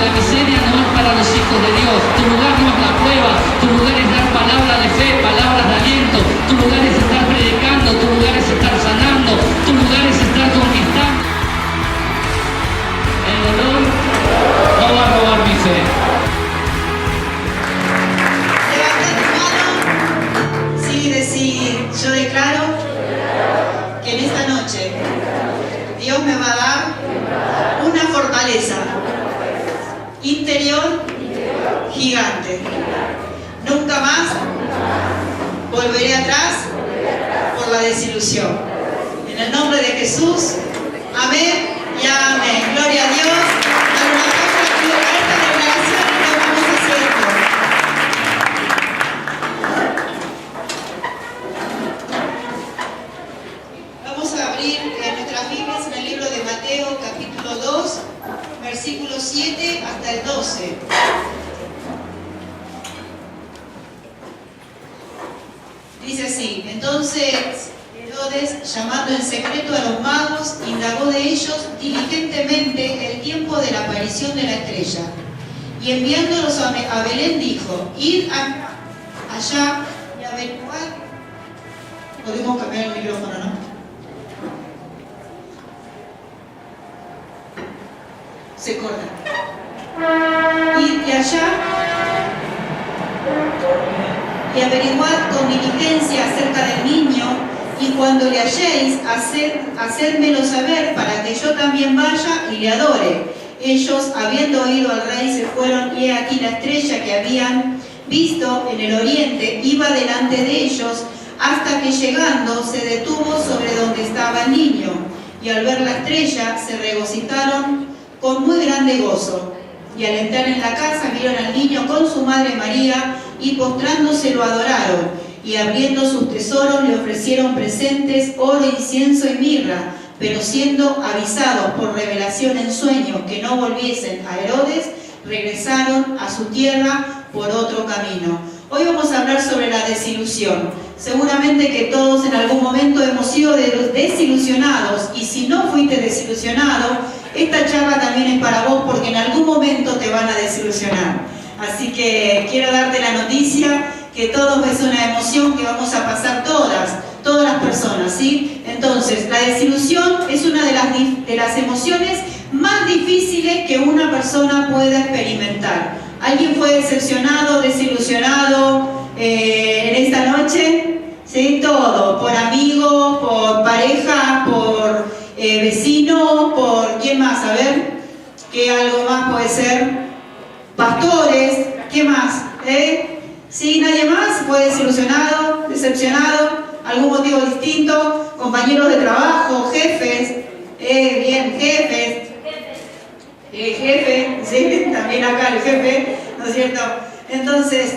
la miseria no es para los hijos de Dios. Tu lugar no es la prueba. Tu lugar es dar palabra de fe, palabras de aliento. Tu lugar es estar predicando. Tu lugar es estar sanando. Tu lugar es estar conquistando. El dolor no va a robar mi fe. Yo declaro que en esta noche Dios me va a dar una fortaleza interior gigante. Nunca más volveré atrás por la desilusión. En el nombre de Jesús, amén y amén. Gloria a Dios. Dale un aplauso a esta declaración y lo vamos haciendo. Vamos a abrir nuestras Biblias en el libro de Mateo, capítulo 2, versículos 7 hasta el 12. Dice así: entonces Herodes, llamando en secreto a los magos, indagó de ellos diligentemente el tiempo de la aparición de la estrella. Y enviándolos a Belén dijo: id allá y averiguad. Podemos cambiar el micrófono, ¿no? Se corta. Id allá y averiguad con diligencia acerca del niño, y cuando le halléis, hacérmelo saber para que yo también vaya y le adore. Ellos, habiendo oído al rey, se fueron, y he aquí la estrella que habían visto en el oriente iba delante de ellos, hasta que llegando se detuvo sobre donde estaba el niño. Y al ver la estrella se regocijaron con muy grande gozo. Y al entrar en la casa vieron al niño con su madre María, y postrándose lo adoraron, y abriendo sus tesoros le ofrecieron presentes, oro, incienso y mirra. Pero siendo avisados por revelación en sueño que no volviesen a Herodes, regresaron a su tierra por otro camino. Hoy vamos a hablar sobre la desilusión. Seguramente que todos en algún momento hemos sido desilusionados, y si no fuiste desilusionado, esta charla también es para vos, porque en algún momento te van a desilusionar. Así que quiero darte la noticia que todos es una emoción que vamos a pasar todas las personas, ¿sí? Entonces, la desilusión es una de las emociones más difíciles que una persona pueda experimentar. ¿Alguien fue decepcionado, desilusionado en esta noche? ¿Sí? Todo, por amigos, por pareja, por vecino, por ¿quién más? A ver, ¿qué algo más puede ser? Pastores, ¿qué más? ¿Sí? ¿Nadie más fue desilusionado, decepcionado? ¿Algún motivo distinto? ¿Compañeros de trabajo? ¿Jefes? Bien, jefes. Jefe, ¿sí? También acá el jefe, ¿no es cierto? Entonces,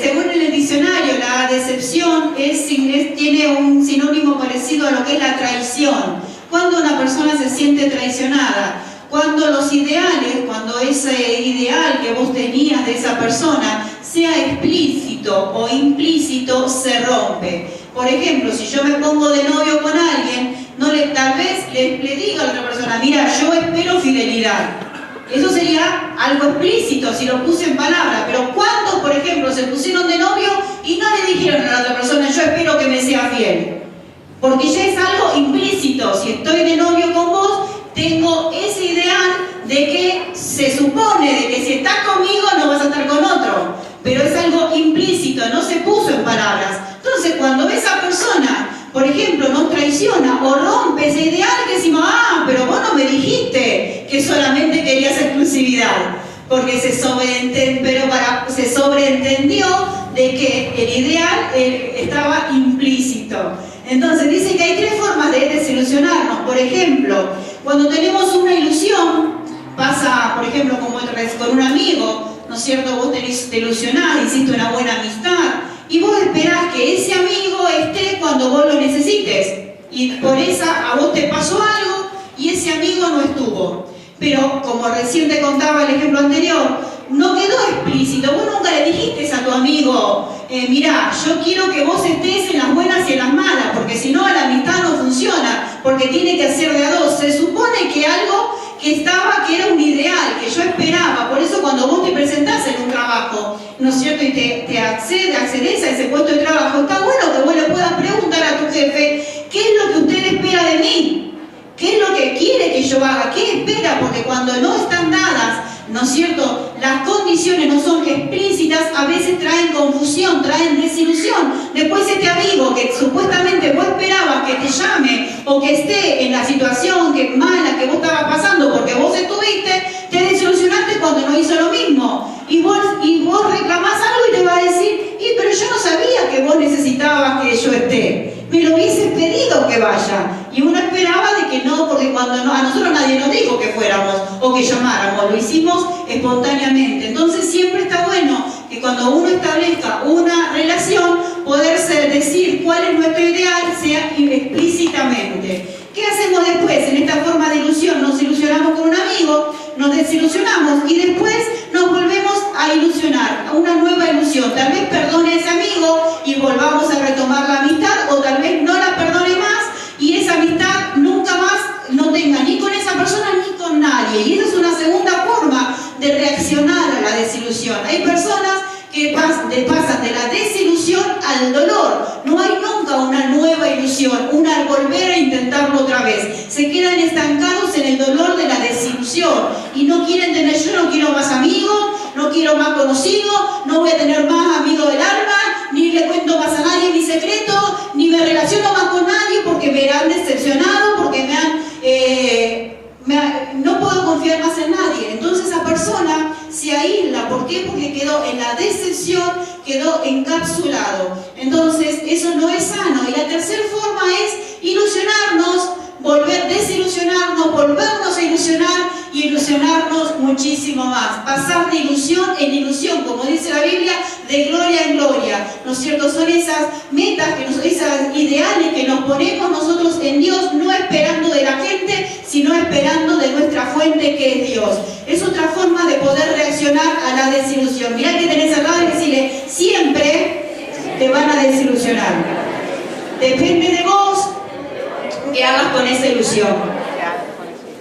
según el diccionario, la decepción tiene un sinónimo parecido a lo que es la traición. Cuando una persona se siente traicionada, cuando los ideales, cuando ese ideal que vos tenías de esa persona, sea explícito o implícito, se rompe. Por ejemplo, si yo me pongo de novio con alguien, tal vez le diga a la otra persona: mira, yo espero fidelidad. Eso sería algo explícito si lo puse en palabra. Pero ¿cuántos, por ejemplo, se pusieron de novio y no le dijeron a la otra persona: yo espero que me sea fiel? Porque ya es algo implícito. Si estoy de novio con vos, tengo ese ideal de que se supone de que si estás conmigo no vas a estar con otro. Pero es algo implícito, no se puso en palabras. Entonces, cuando esa persona, por ejemplo, nos traiciona o rompe ese ideal, que decimos: pero vos no me dijiste que solamente querías exclusividad. Porque se sobreentendió de que el ideal estaba implícito. Entonces, dice que hay tres formas de desilusionarnos. Por ejemplo, cuando tenemos una ilusión, pasa, por ejemplo, como con un amigo, ¿no es cierto? Vos te ilusionás, hiciste una buena amistad, y vos esperás que ese amigo esté cuando vos lo necesites. Y por a vos te pasó algo y ese amigo no estuvo. Pero, como recién te contaba el ejemplo anterior, no quedó explícito. Vos nunca le dijiste a tu amigo: mirá, yo quiero que vos estés en las buenas y en las malas, porque si no la amistad no funciona, porque tiene que ser de a dos. Se supone que algo que era un ideal, que yo esperaba. Por eso cuando vos te presentás en un trabajo, ¿no es cierto? Y te accedes a ese puesto de trabajo, está bueno que vos le puedas preguntar a tu jefe, ¿qué es lo que usted espera de mí? ¿Qué es lo que quiere que yo haga? ¿Qué espera? Porque cuando no están dadas, ¿no es cierto?, las condiciones no son explícitas, a veces traen confusión, traen desilusión. Después este amigo que supuestamente vos esperabas que te llame o que esté en la situación mala que vos estabas pasando porque vos estuviste, te desilusionaste cuando no hizo lo mismo. Y vos reclamás algo y te va a decir, pero yo no sabía que vos necesitabas que yo esté. Me lo hubieses pedido que vaya. Y uno esperaba de que no, porque cuando no, a nosotros nadie nos dijo que fuéramos o que llamáramos, lo hicimos espontáneamente. Entonces siempre está bueno que cuando uno establezca una relación, poder decir cuál es nuestro ideal, sea explícitamente. ¿Qué hacemos después? En esta forma de ilusión, nos ilusionamos con un amigo, nos desilusionamos y después nos volvemos a ilusionar, a una nueva ilusión. Tal vez perdone a ese amigo y volvamos a retomar la amistad, o tal vez no la perdone más y esa amistad nunca más no tenga ni con esa persona ni con nadie. Y esa es una segunda forma de reaccionar a la desilusión. Hay personas que pasan de la desilusión al dolor. No hay nunca una nueva ilusión, una volver a intentarlo otra vez. Se quedan estancados en el dolor de la desilusión y no quieren tener, yo no quiero más amigos, no quiero más conocidos, no voy a tener más amigos del alma, ni le cuento más a nadie mi secreto, ni me relaciono más con nadie porque me han decepcionado, porque no puedo confiar más en nadie. Entonces esa persona se aísla. ¿Por qué? Porque quedó en la decepción, quedó encapsulado. Entonces eso no es sano. Y la tercera forma es ilusionarnos, desilusionarnos, volvernos a ilusionar y ilusionarnos muchísimo más. Pasar de ilusión en ilusión, como dice la Biblia, de gloria en gloria. ¿No es cierto? Son esas metas, esas ideales que nos ponemos nosotros en Dios, no esperando de la gente, sino esperando de nuestra fuente que es Dios. Es otra forma de poder reaccionar a la desilusión. Mirá que tenés al lado y decirle, siempre te van a desilusionar. Depende de vos que hagas con esa ilusión.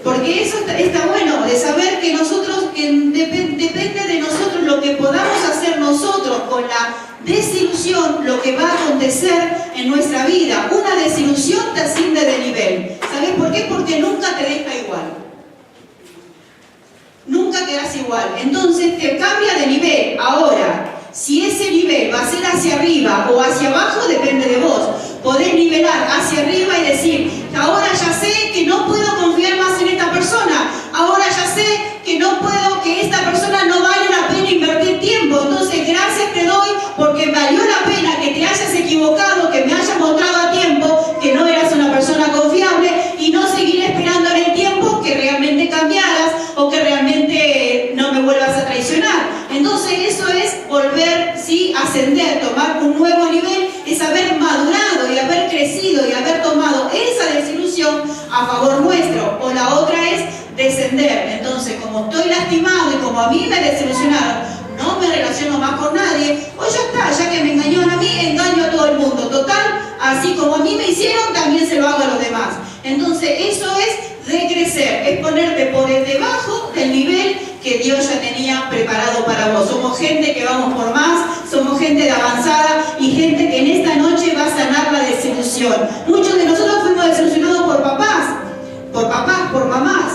Porque eso está bueno, de saber que nosotros, depende de nosotros lo que podamos hacer nosotros con la desilusión, lo que va a acontecer en nuestra vida. Una desilusión te asciende de nivel. ¿Sabes por qué? Porque nunca te deja igual. Nunca quedas igual. Entonces te cambia de nivel. Ahora, si ese nivel va a ser hacia arriba o hacia abajo, depende de vos. Podés nivelar hacia arriba y decir, ahora ya sé que no puedo confiar más en esta persona. Ahora ya sé que esta persona no vale la pena invertir tiempo. Entonces, gracias te doy porque valió la pena que te hayas equivocado, que me hayas mostrado a tiempo que no eras una persona confiable y no seguir esperando en el tiempo que realmente cambiaras o que realmente no me vuelvas a traicionar. Entonces, eso es volver, sí, ascender, tomar un nuevo nivel, es haber madurado y haber crecido y haber tomado esa desilusión a favor nuestro. O la otra es descender. Entonces, como estoy lastimado y como a mí me desilusionaron, no me relaciono más con nadie, o ya está, ya que me engañaron a mí, engaño a todo el mundo. Total, así como a mí me hicieron, también se lo hago a los demás. Entonces, eso es decrecer, es ponerte por debajo del nivel que Dios ya tenía preparado para vos. Somos gente que vamos por más, somos gente de avanzada y gente que en esta noche va a sanar la desilusión. Muchos de nosotros fuimos desilusionados por papás, por mamás,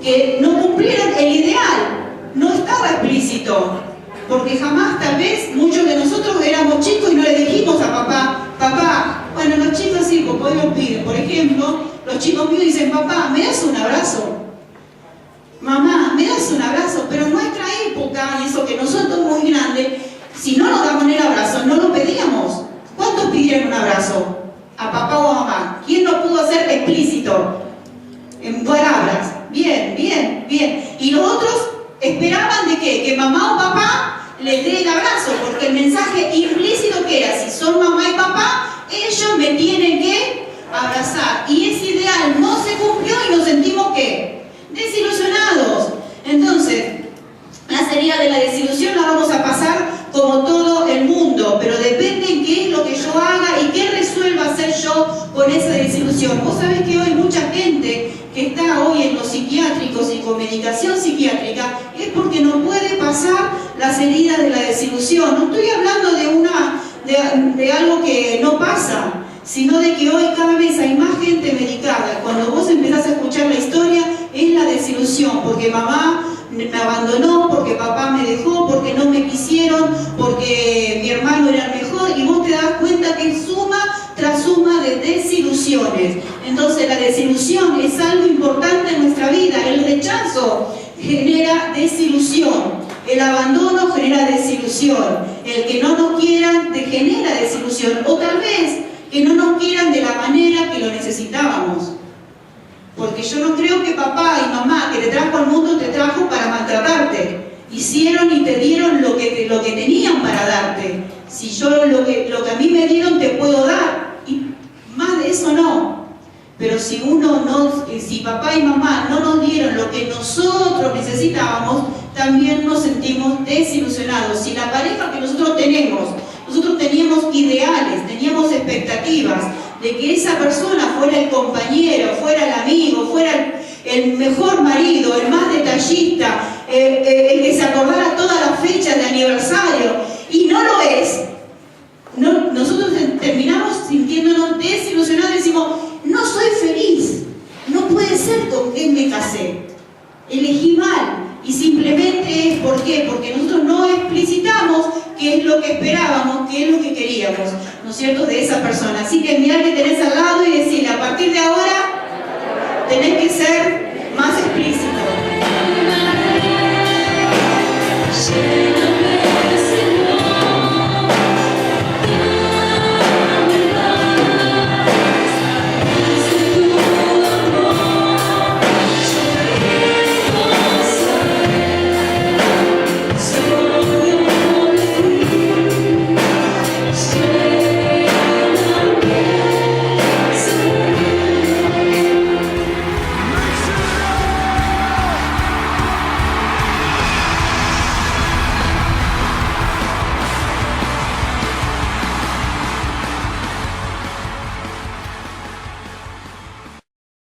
que no cumplieron el ideal, no estaba explícito, porque jamás, tal vez, muchos de nosotros éramos chicos y no le dijimos a papá, bueno, los chicos sí, porque hoy lo piden. Por ejemplo, los chicos míos dicen, papá, ¿me das un abrazo? Mamá, ¿me das un abrazo? Pero en nuestra época, y eso que nosotros muy grandes, si no nos damos el abrazo, no lo pedíamos. ¿Cuántos pidieron un abrazo? ¿A papá o a mamá? ¿Quién no pudo hacer explícito? En palabras. Bien. Y los otros esperaban de qué? Que mamá o papá les dé el abrazo, porque el mensaje implícito que era, si son mamá y papá, ellos me tienen que abrazar. Y ese ideal no se cumplió y nos sentimos ¿qué? Desilusionados. Entonces, la salida de la desilusión la vamos a pasar como todo el mundo, pero depende en qué es lo que yo haga y qué resuelva hacer yo con esa desilusión. Vos sabés que hoy mucha gente que está hoy en los psiquiátricos y con medicación psiquiátrica es porque no puede pasar las heridas de la desilusión. No estoy hablando de algo que no pasa, sino de que hoy cada vez hay más gente medicada. Cuando vos empezás a escuchar la historia, es la desilusión, porque mamá me abandonó, porque papá me dejó, porque no me quisieron, porque mi hermano era el mejor, y vos te das cuenta que es suma tras suma de desilusiones. Entonces la desilusión es algo importante en nuestra vida. El rechazo genera desilusión, el abandono genera desilusión, el que no nos quieran genera desilusión, o tal vez que no nos quieran de la manera que lo necesitábamos. Porque yo no creo que papá y mamá que te trajo al mundo te trajo para maltratarte. Hicieron y te dieron lo que tenían para darte. Si yo lo que a mí me dieron te puedo dar, y más de eso no. Pero si papá y mamá no nos dieron lo que nosotros necesitábamos, también nos sentimos desilusionados. Si la pareja que nosotros teníamos ideales, teníamos expectativas de que esa persona fuera el compañero, fuera el amigo, fuera el mejor marido, el más detallista, el que se acordara todas las fechas de aniversario, y no lo es. Nosotros terminamos sintiéndonos desilusionados y decimos, no soy feliz, no puede ser con quien me casé, elegí mal. Y simplemente es, ¿por qué? Porque nosotros no explicitamos qué es lo que esperábamos, qué es lo que queríamos, ¿no es cierto?, de esa persona. Así que mirá que tenés